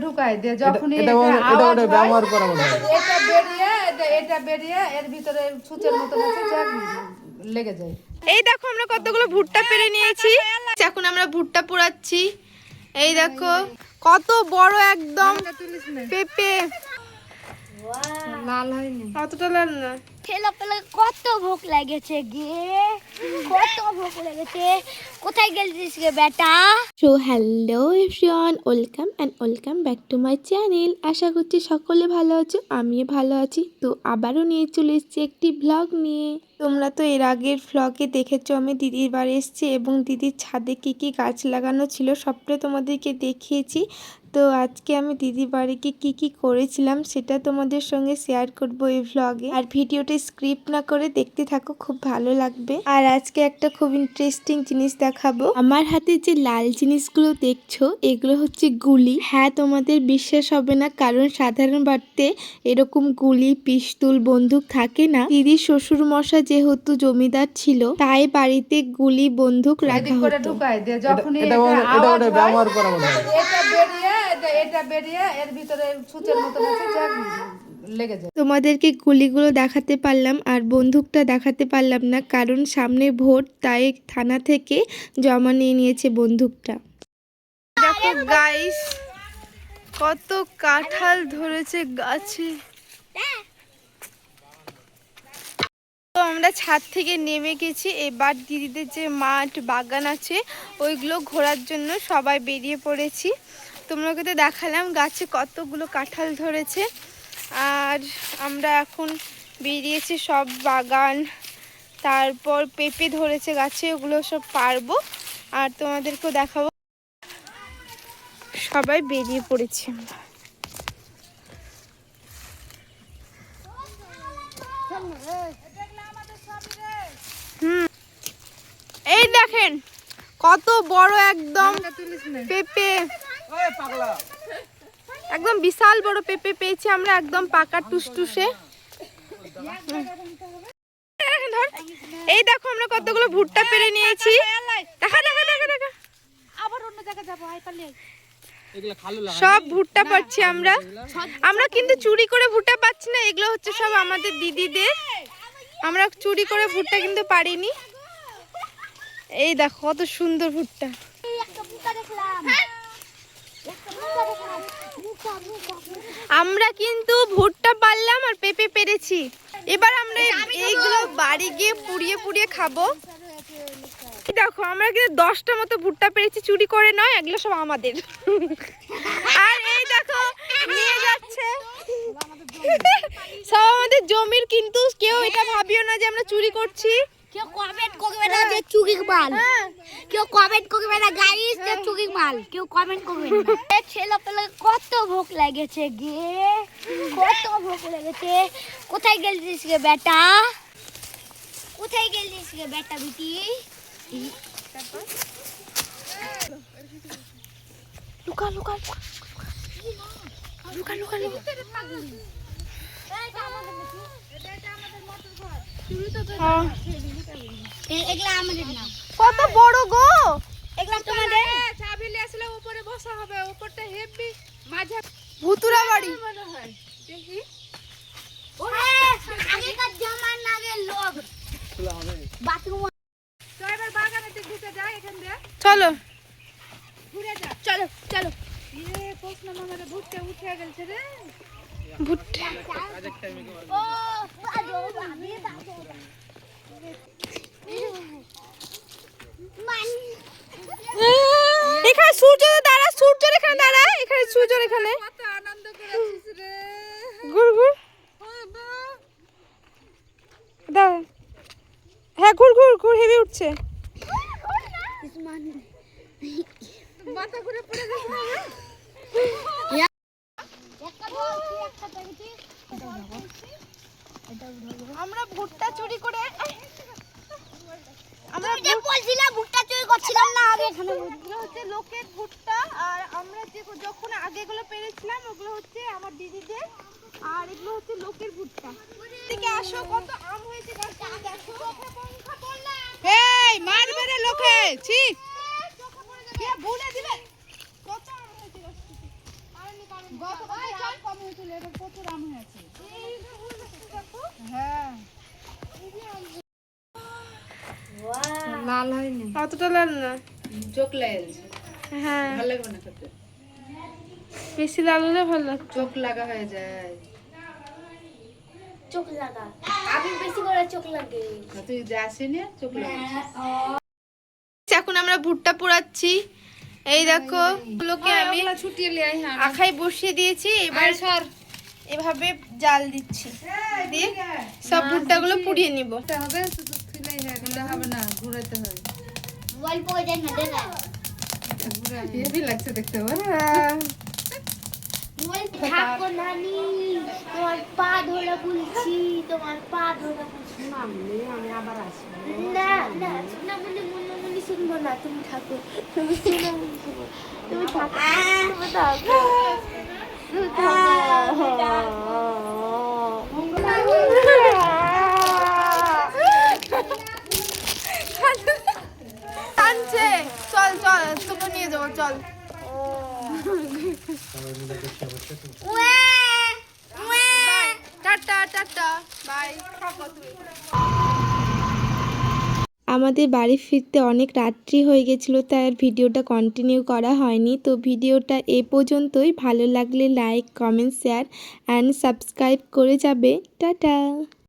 ঢুকাই দিয়ে যখনই ব্যবহার করা এটা বেরিয়ে এর ভিতরে সূচের মতন আছে যা লেগে যায়। এই দেখো আমরা কতগুলো ভুট্টা পেরে নিয়েছি, এখন আমরা ভুট্টা পোড়াচ্ছি। এই দেখো কত বড় একদম পেঁপে, লাল হয়নি অতটা লাল না। ছেলে পেলে কত ভোক লেগেছে গে, কত ভোক লেগেছে। কোথায় গেছিস গে বেটা? So hello everyone, welcome back to my channel. আশা করছি সকলে ভালো আছো, আমিও ভালো আছি। তো আবারও নিয়ে চলে এসেছি একটি ভ্লগ নিয়ে। তোমরা তো এর আগের ভ্লগে দেখেছো আমি দিদির বাড়ি এসেছি এবং দিদির ছাদে কি কি গাছ লাগানো ছিল সবটাই তোমাদেরকে দেখিয়েছি। তো আজকে আমি দিদির বাড়িতে কি কি করেছিলাম সেটা তোমাদের সঙ্গে শেয়ার করব এই ভ্লগে। আর ভিডিওটা স্ক্রিপ্ট না করে দেখতে থাকো, খুব ভালো লাগবে। আর আজকে একটা খুব ইন্টারেস্টিং জিনিস দেখাবো। আমার হাতে যে লাল জিনিসগুলো দেখছো এগুলো হচ্ছে গুলি। হ্যাঁ, তোমাদের বিশ্বাস হবে না, কারণ সাধারণ বাড়িতে এরকম গুলি, পিস্তল, বন্দুক থাকে না। দিদির শ্বশুর মশাই যেহেতু জমিদার ছিল তাই বাড়িতে গুলি, বন্দুক রাখা হতো। ঢুকাই দিয়ে যখনই ব্যবহার করা এটা বেরিয়ে এর ভিতরে সূচের মতন আছে যা লেগে যায়। তোমাদেরকে গুলিগুলো দেখাতে পারলাম আর বন্দুকটা দেখাতে পারলাম না, কারণ সামনে ভোট, তাই থানা থেকে জমা নিয়ে নিয়েছে বন্দুকটা। দেখো গাইস কত কাঁঠাল ধরেছে গাছে। তো আমরা ছাদ থেকে নেমে গেছি, এবার দিদিদের যে মাঠ বাগান আছে ওইগুলো ঘোরার জন্য সবাই বেরিয়ে পড়েছি। তোমাকে তো দেখালাম গাছে কতগুলো কাঁঠাল ধরেছে, আর আমরা এখন বেরিয়েছি সব বাগান, তারপর পেঁপে ধরেছে গাছে, ওগুলো সব পারবো আর তোমাদেরকেও দেখাবো। সবাই বেরিয়ে পড়েছি আমরা। এই দেখেন কত বড় একদম পেঁপে, একদম বিশাল বড় পেঁপে পেয়েছি আমরা, একদম পাকা টুসটুসে। এই দেখো আমরা কতগুলো ভুট্টা পেরে নিয়েছি, দেখা দেখা দেখা দেখা আবার অন্য জায়গায় যাবো, আই পারলে সব ভুট্টা পাচ্ছি আমরা। আমরা কিন্তু চুরি করে ভুট্টা পাচ্ছি না, এগুলো হচ্ছে সব আমাদের দিদিদের। আমরা চুরি করে ভুট্টা কিন্তু পারিনি। এই দেখো কত সুন্দর ভুট্টা। আমরা কিন্তু ভুট্টা পারলাম আর পেঁপে পেরেছি। এবার আমরা এইগুলো বাড়ি গিয়ে পুড়িয়ে পুড়িয়ে খাবো। দেখো আমরা কিন্তু 10টা মতো ভুট্টা পেরেছি, চুরি করে নয়, এগুলো সব আমাদের। আর এই দেখো নিয়ে যাচ্ছে সব আমাদের জমির, কিন্তু কেউ এটা ভাবিও না যে আমরা চুরি করছি। কেউ কমেন্ট করবে না যে চুরি মাল, কেউ কমেন্ট করবে না গাইস যে চুরি মাল, কেউ কমেন্ট করবে না। ছেলে পেলে কত ভোক লেগেছে গে, কত ভোক লেগেছে। কোথায় গেছিস গে বেটা? কোথায় গেছিস গে বেটা বিটি? লুকা লুকা লুকা লুকা লুকা। কত বড় গো, এগুলা তোমাদের চাবি নিয়ে আসলে উপরে বসা হবে, উপরটা হেভি মাঝে ভুতুরা বাড়ি মনে হয়। দেখি আগেকার জামানার লোক বাথরুম। তো এবার বাগানে ঢুকে যাই, এখান দিয়ে চলো ঘুরে যা। চলো চলো। প্রশ্ন মামারে ভুট্টা উঠে গেছে রে। ভুট্টা ও আজো আমি দাও মান। এখানে সূর্য দাঁড়া, সূর্য এখানে দাঁড়া, এখানে সূর্য এখানে। কত আনন্দ করেছিস রে। ঘুর ঘুর, দাঁড়া। হ্যাঁ ঘুর ঘুর ঘুর, হেভি উঠছে। মাথা ঘুরে পড়ে গেছে। আমরা ভুট্টা চুরি করে, আমরা যে বলছিলাম ভুট্টা চুরি করছিলাম না আগে। এখানে এগুলো হচ্ছে লোকের ভুট্টা, আর আমরা যে যখন আগেগুলো পেরেছিলাম ওগুলো হচ্ছে আমার দিদিদের, আর এগুলো হচ্ছে লোকের ভুট্টা। এদিকে আসো, কত আম হয়েছে গাছে দেখো। এই মারবে রে লোকে, ছি কে ভুলে দিবে। কত আম হয়েছে গাছে, গতবার আম কম হয়েছিল, এটা প্রচুর আম হয়েছে। হ্যাঁ লাল হয়নি, অতটা লাল না। চোখ লাল, হ্যাঁ ভালো লাগবে না খেতে, বেশি লাল হলে ভালো লাগতো। চোখ লাগা হয়ে যায়। চোখ লাগা, আমি বেশি করে চোখ লাগে। তুই যাসনি চোখ লাগা। এখন আমরা ভুট্টা পোড়াচ্ছি। এই দেখো গুলোকে আমি ছুটিয়ে লিয়ে আয়। হ্যাঁ আখায় বসিয়ে দিয়েছি, এবার সর এভাবে জাল দিচ্ছি, দিয়ে সব ভুট্টাগুলো পুড়িয়ে নিব। হবে, শুধু ফিলাই দিলে হবে না, ঘুরাতে হয়। মোবাইল পড়ে যায় না দেখা, হেভি লাগছে দেখতে। মোবাইল থাকো নানি, তোমার পা ধরে বলছি, তোমার পা ধরে বলছি। আমি আবার আসবো। না না সোনামণি মনে শুনবো না, তুমি থাকো, তুমি সোনামণি শুনবো, তুমি থাকো, তুমি থাকো, তুমি টানছে, চল চল তোকে নিয়ে যাবো, চল। Tata tata bye. আমাদের বাড়ি ফিরতে অনেক রাত্রি হয়ে গেছিলো, তাই আর ভিডিওটা কন্টিনিউ করা হয়নি। তো ভিডিওটা এ পর্যন্তই। ভালো লাগলে like, comment, share and subscribe করে যাবে। টাটা।